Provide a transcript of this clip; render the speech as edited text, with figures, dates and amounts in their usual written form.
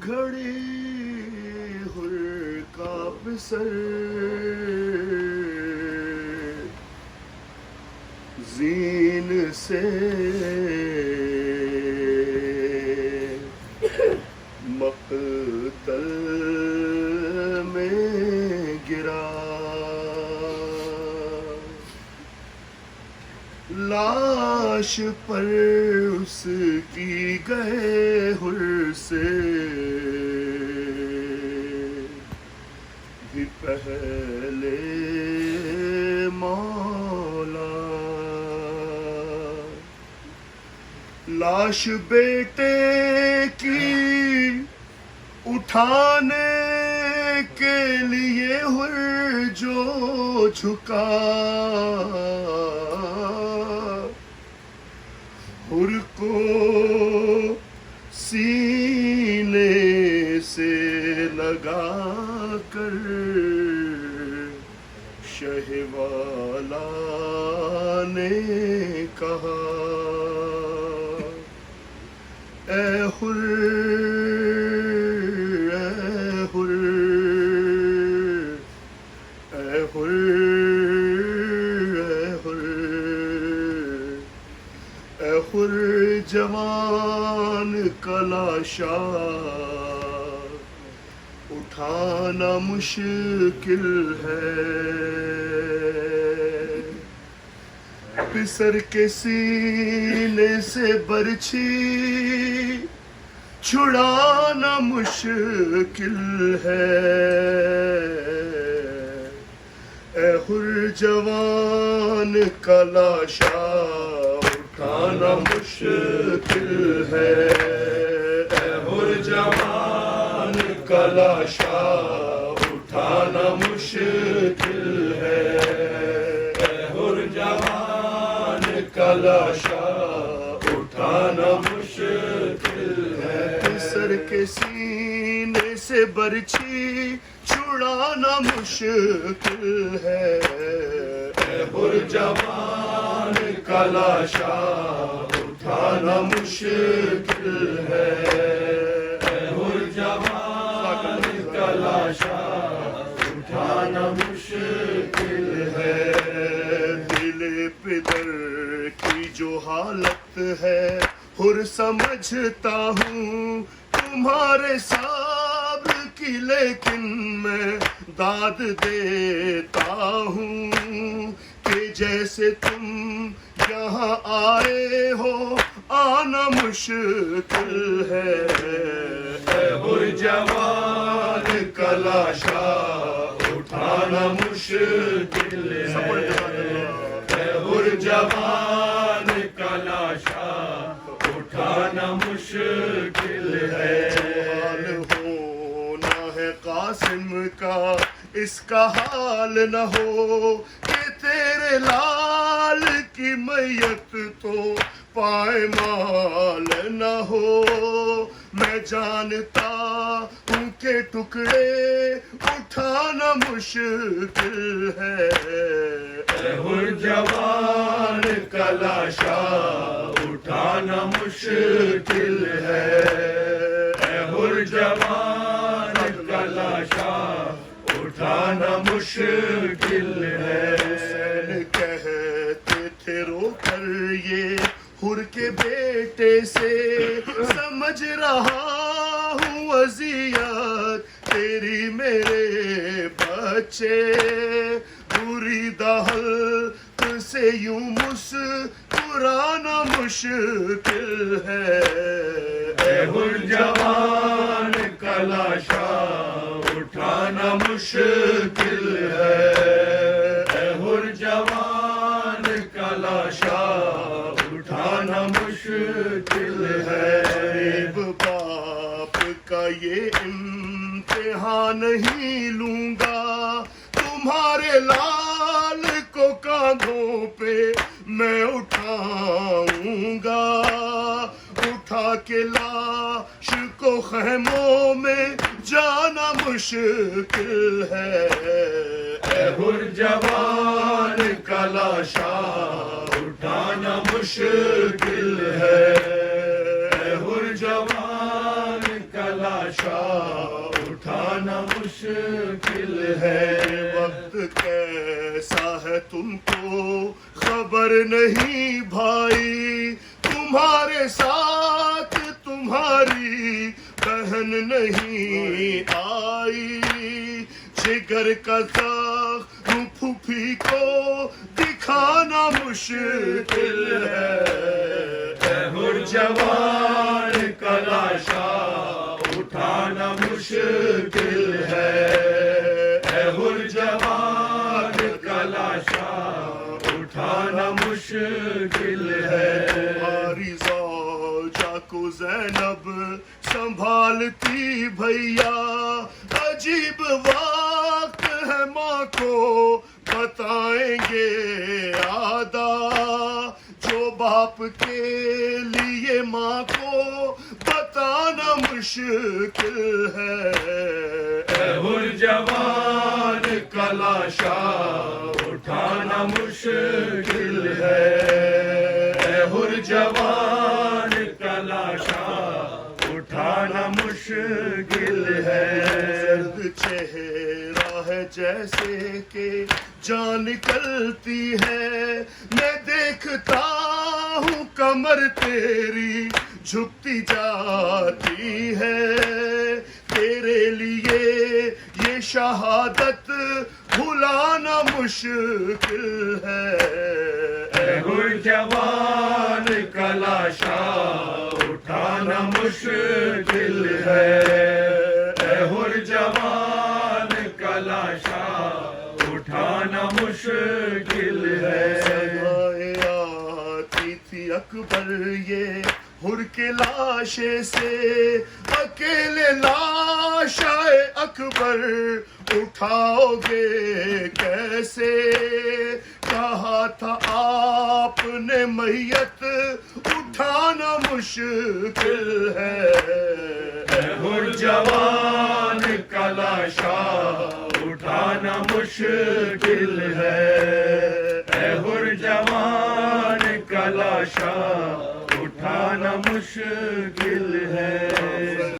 گھڑی ہر کا پسر زین سے مقتل میں گرا لاش پر اس کی گئے ہر سے بھی پہلے مولا لاش بیٹے کی اٹھانے کے لیے ہر جو جھکا ہر کو سینے سے لگا کر شہ والا نے کہا اے حر اے حر اے حر اے حر اے حر جوان کا لاشا اٹھانا مشکل ہے پسر کے سینے سے برچھی چھڑانا مشکل ہے اے حر جوان کا لاشا اٹھانا مشکل ہے اے حر جوان کا لاشا اٹھانا مشکل ہے اے حر جوان کا لاشا اٹھانا مشکل ہے پسر کے سینے سے برچھی چھڑانا مشکل ہے اے حر جوان کا لاشا اٹھانا مشکل ہے اے حر جوان کا لاشا اٹھانا مشکل ہے دل پدر کی جو حالت ہے حر سمجھتا ہوں تمہارے صبر کی لیکن میں داد دیتا ہوں کہ جیسے تم یہاں آئے ہو آنا مشکل ہے اے حر جوان کا لاشا اٹھانا مشکل ہے اے حر جوان کا لاشا اٹھانا مشکل ہے جوان ہونا ہے قاسم کا اس کا حال نہ ہو کہ تیرے لال کی میت تو پائمال نہ ہو میں جانتا ہوں کہ ٹکڑے اٹھانا مشکل ہے اے حر جوان کا لاشا اٹھانا مشکل ہے اے حر جوان کا لاشا اٹھانا مشکل ہے حسین کہتے تھے رو کر یہ حر کے بیٹے سے سمجھ رہا ہوں اذیت تیری میرے بچے بری دہل سے یوں مسکرانا مشکل ہے اے حر جوان کا لاشا اٹھانا مشکل ہے اے حر جوان کا لاشا اٹھانا مشکل ہے غریب باپ کا یہ امتحان نہیں لوں گا تمہارے لال کو کاندھوں پہ میں اٹھاؤں گا اٹھا کے لاش کو خیموں میں جانا مشکل ہے اے حر جوان کا لاشا اٹھانا مشکل ہے اے حر جوان کا لاشا لاشا اٹھانا مشکل ہے. وقت کیسا ہے تم کو خبر نہیں بھائی, تمہارے ساتھ تمہاری بہن نہیں آئی. جگر کا زخم پھوپھی کو دکھانا مشکل ہے. ہر جوان کا لاشا اٹھانا مشکل ہے. ہر جوان کا لاشا اٹھانا مشکل ہے. تمہاری زوجہ کو زینب سنبھالتی بھیا, عجیب وقت ہے ماں کو بتائیں گے آدا. جو باپ کے لیے ماں کو بتانا مشکل ہے. ہر جوان کا لاشا اٹھانا مشکل ہے. ہر جوان کا لاشا اٹھانا مشکل ہے. زرد چہرہ ہے جیسے کہ جان نکلتی ہے, میں دیکھتا ہوں کمر تیری جھکتی جاتی ہے. تیرے لیے یہ شہادت بھلانا مشکل ہے. ہر جوان کا لاشا اٹھانا مشکل ہے. ہر جوان کا لاشا اٹھانا مشکل ہے. سمائے آتی تھی اکبر یہ ہر کے لاشے سے, اکیلے لاشائے اکبر اٹھاؤ گے کیسے. کہا تھا آپ نے میت اٹھانا مشکل ہے. ہر جوان کا لاشا اٹھانا مشکل ہے. ہر جوان کا لاشا اٹھانا مشکل